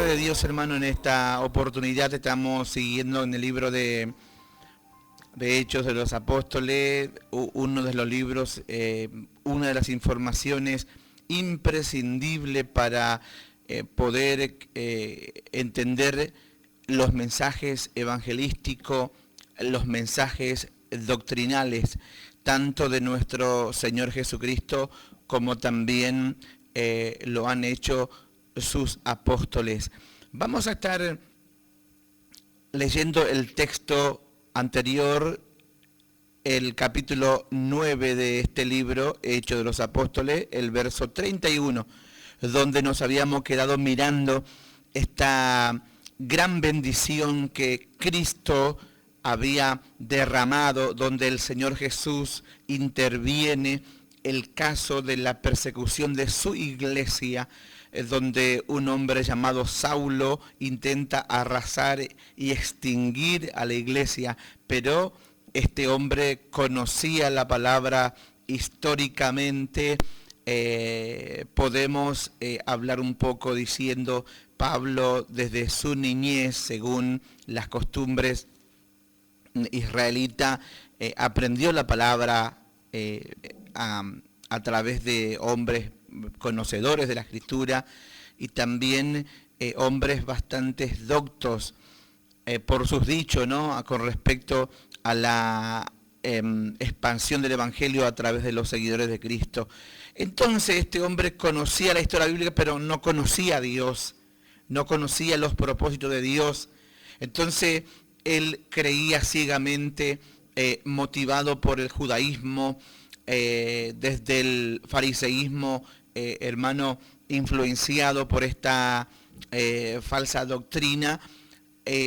de Dios, hermano, en esta oportunidad estamos siguiendo en el libro de Hechos de los Apóstoles, uno de los libros, una de las informaciones imprescindibles para poder entender los mensajes evangelísticos, los mensajes doctrinales, tanto de nuestro Señor Jesucristo como también lo han hecho sus apóstoles. Vamos a estar leyendo el texto anterior, el capítulo 9 de este libro, Hechos de los Apóstoles, el verso 31, donde nos habíamos quedado mirando esta gran bendición que Cristo había derramado, donde el Señor Jesús interviene el caso de la persecución de su iglesia, donde un hombre llamado Saulo intenta arrasar y extinguir a la iglesia, pero este hombre conocía la palabra históricamente. Podemos hablar un poco diciendo, Pablo desde su niñez, según las costumbres israelitas, aprendió la palabra a través de hombres conocedores de la Escritura y también hombres bastante doctos por sus dichos, ¿no?, con respecto a la expansión del Evangelio a través de los seguidores de Cristo. Entonces este hombre conocía la historia bíblica, pero no conocía a Dios, no conocía los propósitos de Dios. Entonces él creía ciegamente, motivado por el judaísmo, desde el fariseísmo, hermano, influenciado por esta falsa doctrina,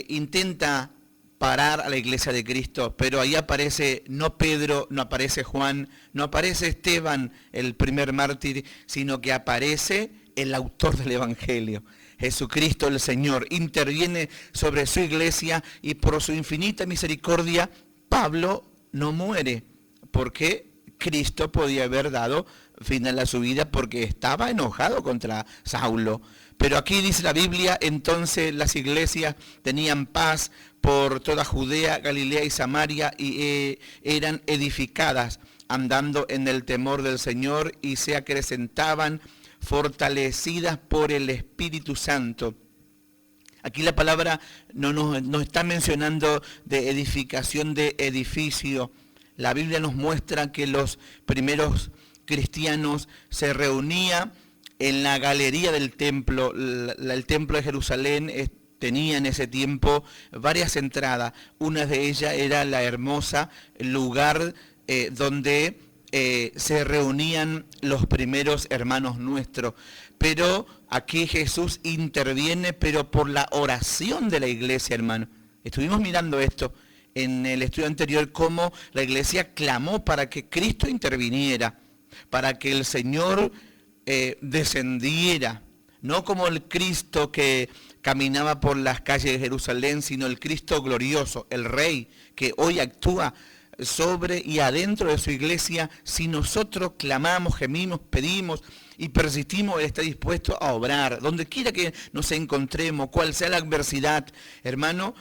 intenta parar a la iglesia de Cristo, pero ahí aparece no Pedro, no aparece Juan, no aparece Esteban, el primer mártir, sino que aparece el autor del Evangelio. Jesucristo el Señor interviene sobre su iglesia y por su infinita misericordia Pablo no muere, porque Cristo podía haber dado final a su vida porque estaba enojado contra Saulo. Pero aquí dice la Biblia, entonces las iglesias tenían paz por toda Judea, Galilea y Samaria y eran edificadas andando en el temor del Señor y se acrecentaban fortalecidas por el Espíritu Santo. Aquí la palabra no nos está mencionando de edificación de edificio. La Biblia nos muestra que los primeros cristianos se reunían en la galería del templo. El templo de Jerusalén tenía en ese tiempo varias entradas. Una de ellas era la hermosa lugar donde se reunían los primeros hermanos nuestros. Pero aquí Jesús interviene, pero por la oración de la iglesia, hermano. Estuvimos mirando esto en el estudio anterior, cómo la iglesia clamó para que Cristo interviniera, para que el Señor descendiera, no como el Cristo que caminaba por las calles de Jerusalén, sino el Cristo glorioso, el Rey, que hoy actúa sobre y adentro de su iglesia. Si nosotros clamamos, gemimos, pedimos y persistimos, Él está dispuesto a obrar, donde quiera que nos encontremos, cual sea la adversidad. Hermano,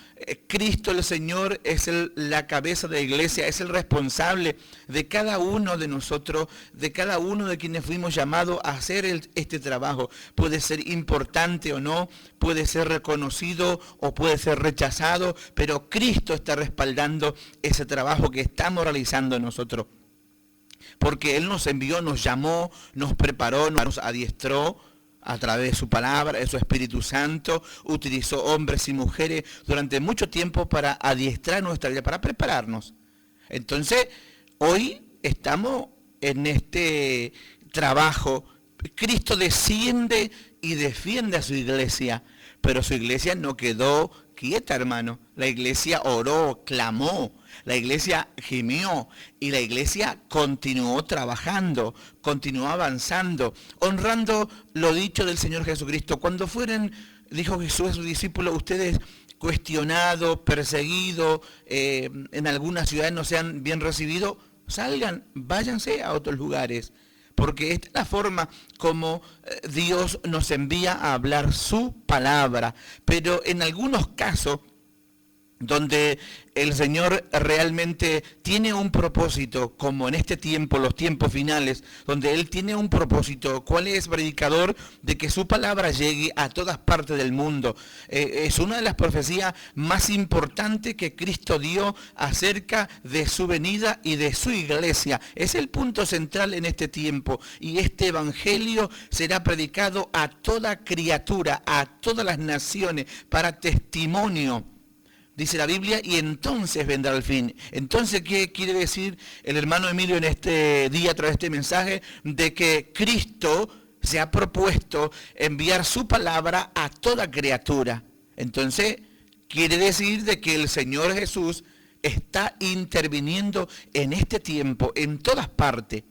Cristo el Señor es la cabeza de la iglesia, es el responsable de cada uno de nosotros, de cada uno de quienes fuimos llamados a hacer este trabajo. Puede ser importante o no, puede ser reconocido o puede ser rechazado, pero Cristo está respaldando ese trabajo que estamos realizando nosotros. Porque Él nos envió, nos llamó, nos preparó, nos adiestró a través de su palabra, de su Espíritu Santo. Utilizó hombres y mujeres durante mucho tiempo para adiestrar nuestra vida, para prepararnos. Entonces, hoy estamos en este trabajo. Cristo desciende y defiende a su iglesia, pero su iglesia no quedó quieta, hermano. La iglesia oró, clamó, la iglesia gimió y la iglesia continuó trabajando, continuó avanzando, honrando lo dicho del Señor Jesucristo. Cuando fueren, dijo Jesús a sus discípulos, ustedes cuestionados, perseguidos, en algunas ciudades no sean bien recibidos, salgan, váyanse a otros lugares. porque esta es la forma como Dios nos envía a hablar su palabra. Pero en algunos casos donde el Señor realmente tiene un propósito, como en este tiempo, los tiempos finales, donde Él tiene un propósito. ¿Cuál es, predicador? De que su palabra llegue a todas partes del mundo. Es una de las profecías más importantes que Cristo dio acerca de su venida y de su iglesia. Es el punto central en este tiempo, y este evangelio será predicado a toda criatura, a todas las naciones, para testimonio. Dice la Biblia, y entonces vendrá el fin. Entonces, ¿qué quiere decir el hermano Emilio en este día a través de este mensaje? De que Cristo se ha propuesto enviar su palabra a toda criatura. Entonces, quiere decir de que el Señor Jesús está interviniendo en este tiempo, en todas partes.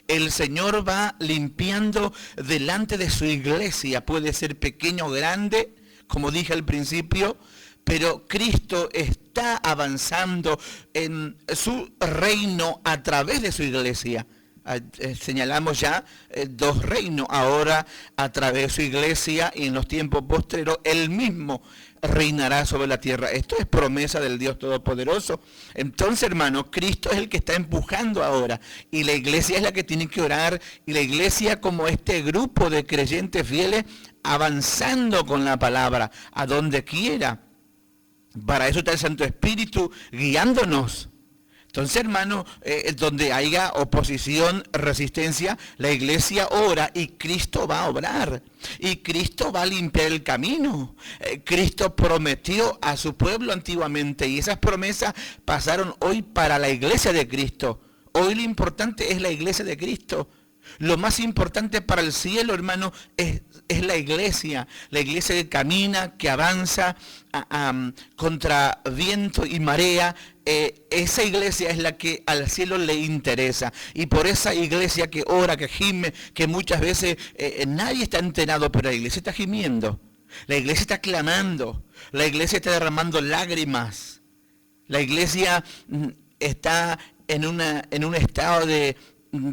El Señor va limpiando delante de su iglesia, puede ser pequeño o grande, como dije al principio, pero Cristo está avanzando en su reino a través de su iglesia. Señalamos ya dos reinos, ahora a través de su iglesia, y en los tiempos postreros Él mismo reinará sobre la tierra. Esto es promesa del Dios Todopoderoso. Entonces, hermano, Cristo es el que está empujando ahora, y la iglesia es la que tiene que orar, y la iglesia, como este grupo de creyentes fieles, avanzando con la palabra a donde quiera. Para eso está el Santo Espíritu guiándonos. Entonces, hermano, donde haya oposición, resistencia, la iglesia ora y Cristo va a obrar. Y Cristo va a limpiar el camino. Cristo prometió a su pueblo antiguamente, y esas promesas pasaron hoy para la iglesia de Cristo. Hoy lo importante es la iglesia de Cristo. Lo más importante para el cielo, hermano, es la iglesia que camina, que avanza contra viento y marea. Esa iglesia es la que al cielo le interesa, y por esa iglesia que ora, que gime, que muchas veces nadie está enterado, pero la iglesia está gimiendo, la iglesia está clamando, la iglesia está derramando lágrimas, la iglesia está en un estado de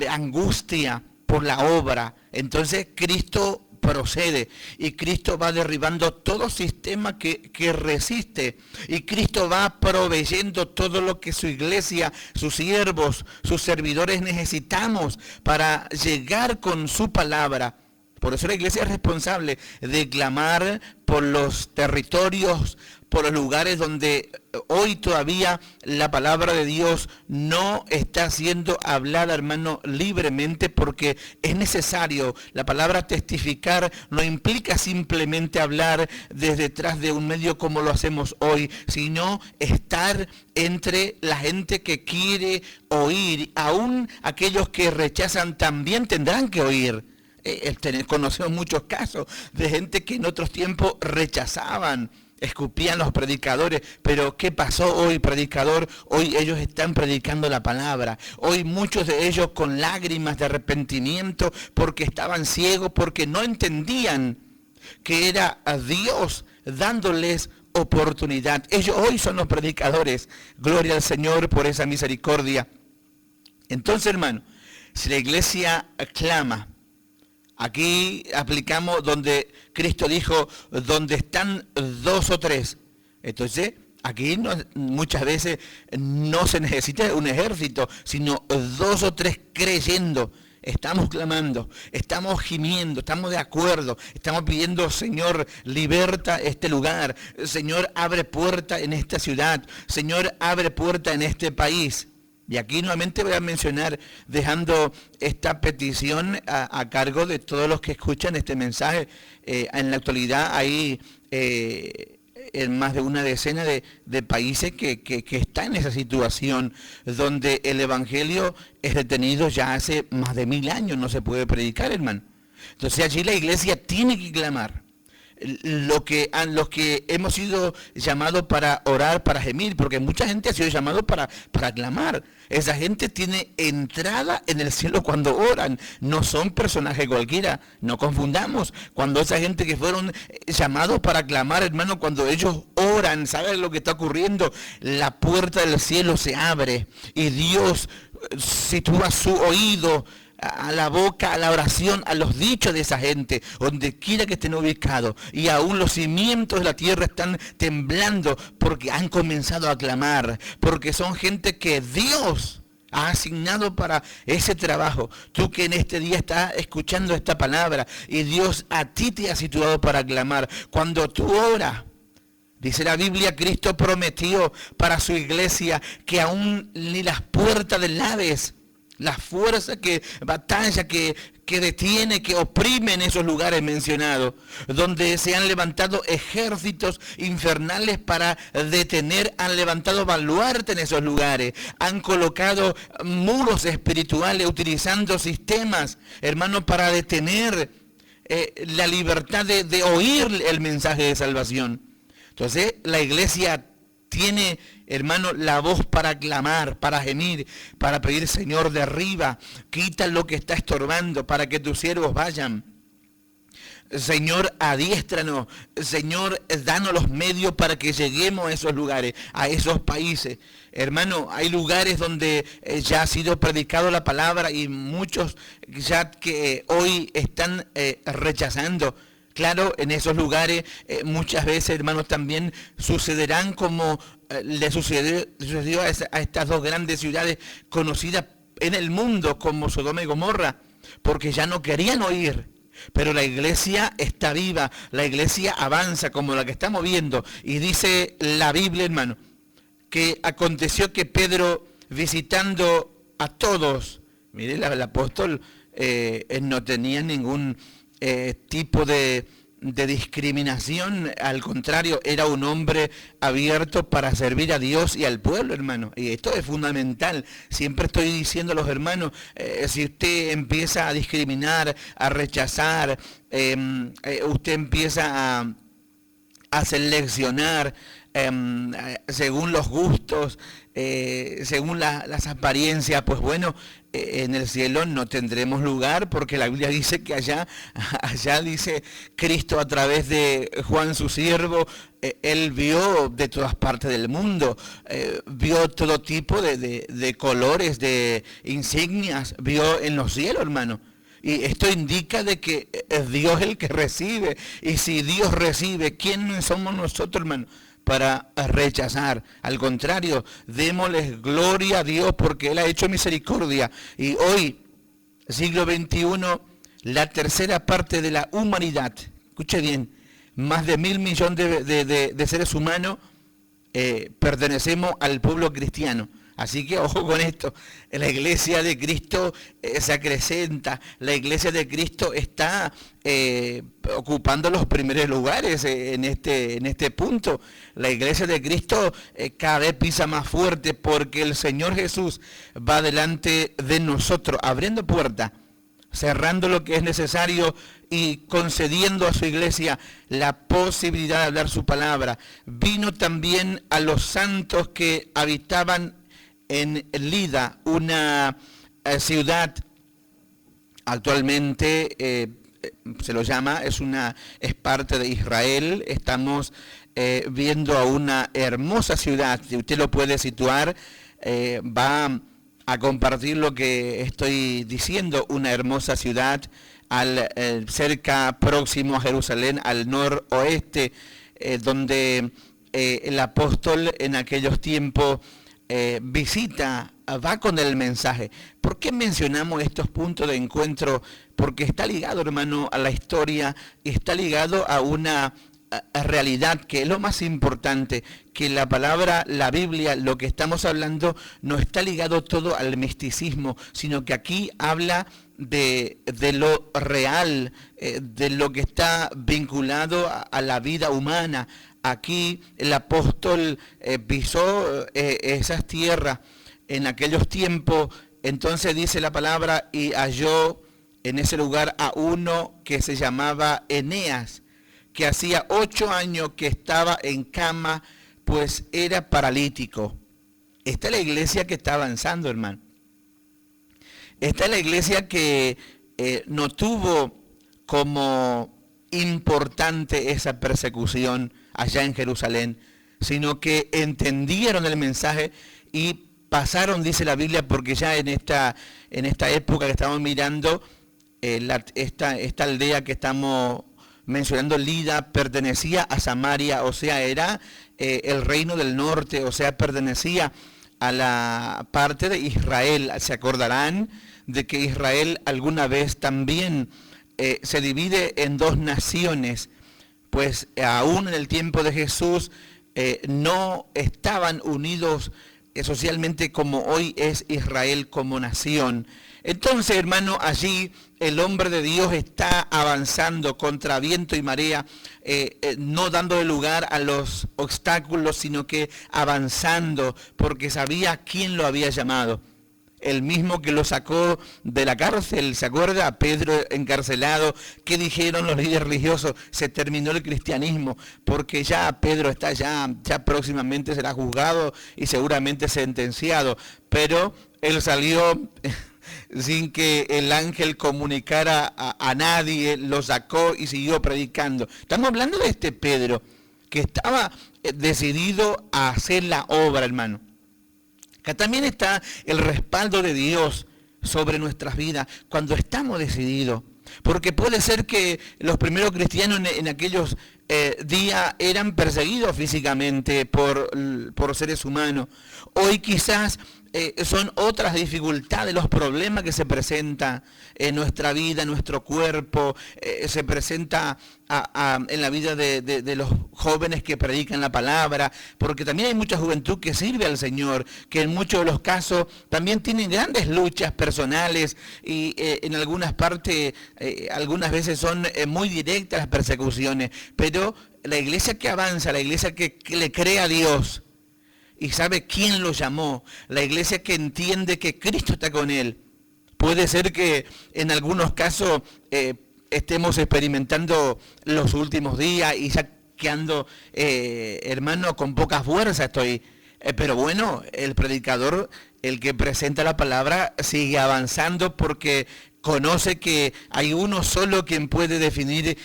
angustia por la obra. Entonces Cristo procede, y Cristo va derribando todo sistema que resiste, y Cristo va proveyendo todo lo que su iglesia, sus siervos, sus servidores necesitamos para llegar con su palabra. Por eso la iglesia es responsable de clamar por los territorios, por los lugares donde hoy todavía la palabra de Dios no está siendo hablada, hermano, libremente, porque es necesario. La palabra testificar no implica simplemente hablar desde detrás de un medio como lo hacemos hoy, sino estar entre la gente que quiere oír. Aún aquellos que rechazan también tendrán que oír. Conocemos muchos casos de gente que en otros tiempos rechazaban, escupían los predicadores, pero ¿qué pasó hoy, predicador? Hoy ellos están predicando la palabra. Hoy muchos de ellos con lágrimas de arrepentimiento, porque estaban ciegos, porque no entendían que era a Dios dándoles oportunidad. Ellos hoy son los predicadores. Gloria al Señor por esa misericordia. Entonces, hermano, si la iglesia clama, aquí aplicamos donde Cristo dijo, donde están dos o tres. Entonces, aquí muchas veces no se necesita un ejército, sino dos o tres creyendo. Estamos clamando, estamos gimiendo, estamos de acuerdo, estamos pidiendo, Señor, liberta este lugar. Señor, abre puerta en esta ciudad. Señor, abre puerta en este país. Y aquí nuevamente voy a mencionar, dejando esta petición a cargo de todos los que escuchan este mensaje. En la actualidad hay en más de una decena de países que están en esa situación, donde el evangelio es detenido ya hace más de 1000 años, no se puede predicar, hermano. Entonces allí la iglesia tiene que clamar. Los que hemos sido llamados para orar, para gemir, porque mucha gente ha sido llamado para clamar. Esa gente tiene entrada en el cielo cuando oran, no son personajes cualquiera, no confundamos. Cuando esa gente que fueron llamados para clamar, hermano, cuando ellos oran, ¿saben lo que está ocurriendo? La puerta del cielo se abre y Dios sitúa su oído a la boca, a la oración, a los dichos de esa gente, donde quiera que estén ubicados. Y aún los cimientos de la tierra están temblando porque han comenzado a clamar, porque son gente que Dios ha asignado para ese trabajo. Tú que en este día estás escuchando esta palabra y Dios a ti te ha situado para clamar. Cuando tú oras, dice la Biblia, Cristo prometió para su iglesia que aún ni las puertas del Hades, la fuerza que batalla, que detiene, que oprime en esos lugares mencionados, donde se han levantado ejércitos infernales para detener, han levantado baluarte en esos lugares, han colocado muros espirituales utilizando sistemas, hermanos, para detener la libertad de oír el mensaje de salvación. Entonces la iglesia tiene, hermano, la voz para clamar, para gemir, para pedir, Señor, derriba, quita lo que está estorbando para que tus siervos vayan. Señor, adiéstranos. Señor, danos los medios para que lleguemos a esos lugares, a esos países. Hermano, hay lugares donde ya ha sido predicado la palabra y muchos ya que hoy están rechazando. Claro, en esos lugares muchas veces, hermanos, también sucederán como le sucedió a estas dos grandes ciudades conocidas en el mundo como Sodoma y Gomorra, porque ya no querían oír. Pero la iglesia está viva, la iglesia avanza como la que estamos viendo. Y dice la Biblia, hermano, que aconteció que Pedro, visitando a todos, mire, el apóstol no tenía ningún tipo de discriminación, al contrario, era un hombre abierto para servir a Dios y al pueblo, hermano. Y esto es fundamental. Siempre estoy diciendo a los hermanos, si usted empieza a discriminar, a rechazar, usted empieza a seleccionar según los gustos, según las apariencias, pues bueno, en el cielo no tendremos lugar, porque la Biblia dice que allá dice Cristo a través de Juan su siervo, él vio de todas partes del mundo, vio todo tipo de colores, de insignias, vio en los cielos, hermano. Y esto indica de que es Dios el que recibe. Y si Dios recibe, ¿quién somos nosotros, hermano, para rechazar? Al contrario, démosles gloria a Dios porque Él ha hecho misericordia. Y hoy, siglo XXI, la tercera parte de la humanidad, escuche bien, más de 1.000 millones de seres humanos pertenecemos al pueblo cristiano. Así que ojo con esto, la iglesia de Cristo se acrecenta, la iglesia de Cristo está ocupando los primeros lugares en este punto. La iglesia de Cristo cada vez pisa más fuerte porque el Señor Jesús va delante de nosotros, abriendo puertas, cerrando lo que es necesario y concediendo a su iglesia la posibilidad de hablar su palabra. Vino también a los santos que habitaban en Lida, una ciudad actualmente se lo llama, es parte de Israel. Estamos viendo a una hermosa ciudad, si usted lo puede situar, va a compartir lo que estoy diciendo, una hermosa ciudad cerca, próximo a Jerusalén, al noroeste, donde el apóstol en aquellos tiempos visita, va con el mensaje. ¿Por qué mencionamos estos puntos de encuentro? Porque está ligado, hermano, a la historia, y está ligado a una realidad que es lo más importante, que la palabra, la Biblia, lo que estamos hablando, no está ligado todo al misticismo, sino que aquí habla de lo real, de lo que está vinculado a la vida humana. Aquí el apóstol pisó esas tierras en aquellos tiempos. Entonces dice la palabra, y halló en ese lugar a uno que se llamaba Eneas, que hacía 8 años que estaba en cama, pues era paralítico. Esta es la iglesia que está avanzando, hermano. Esta es la iglesia que no tuvo como importante esa persecución allá en Jerusalén, sino que entendieron el mensaje y pasaron, dice la Biblia, porque ya en esta época que estamos mirando, esta aldea que estamos mencionando, Lida, pertenecía a Samaria, o sea, era el reino del norte, o sea, pertenecía a la parte de Israel. Se acordarán de que Israel alguna vez también se divide en dos naciones, pues aún en el tiempo de Jesús no estaban unidos socialmente como hoy es Israel como nación. Entonces, hermano, allí el hombre de Dios está avanzando contra viento y marea, no dándole lugar a los obstáculos, sino que avanzando, porque sabía quién lo había llamado. El mismo que lo sacó de la cárcel, ¿se acuerda? A Pedro encarcelado. ¿Qué dijeron los líderes religiosos? Se terminó el cristianismo, porque ya Pedro está ya próximamente será juzgado y seguramente sentenciado. Pero él salió sin que el ángel comunicara a nadie, lo sacó y siguió predicando. Estamos hablando de este Pedro, que estaba decidido a hacer la obra, hermano. Acá también está el respaldo de Dios sobre nuestras vidas cuando estamos decididos. Porque puede ser que los primeros cristianos en aquellos días eran perseguidos físicamente por seres humanos. Hoy quizás son otras dificultades, los problemas que se presentan en nuestra vida, en nuestro cuerpo, se presenta en la vida de los jóvenes que predican la palabra, porque también hay mucha juventud que sirve al Señor, que en muchos de los casos también tienen grandes luchas personales y en algunas partes, algunas veces son muy directas las persecuciones, pero la iglesia que avanza, la iglesia que le cree a Dios, y sabe quién lo llamó, la iglesia que entiende que Cristo está con él. Puede ser que en algunos casos estemos experimentando los últimos días y ya quedando, hermano, con poca fuerza estoy. Pero bueno, el predicador, el que presenta la palabra, sigue avanzando porque conoce que hay uno solo quien puede definir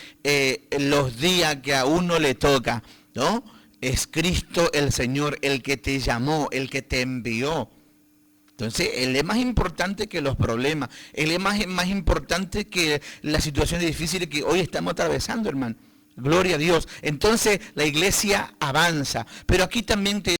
los días que a uno le toca, ¿no? Es Cristo el Señor, el que te llamó, el que te envió. Entonces, Él es más importante que los problemas. Él es más importante que las situaciones difíciles que hoy estamos atravesando, hermano. Gloria a Dios. Entonces, la iglesia avanza. Pero aquí también te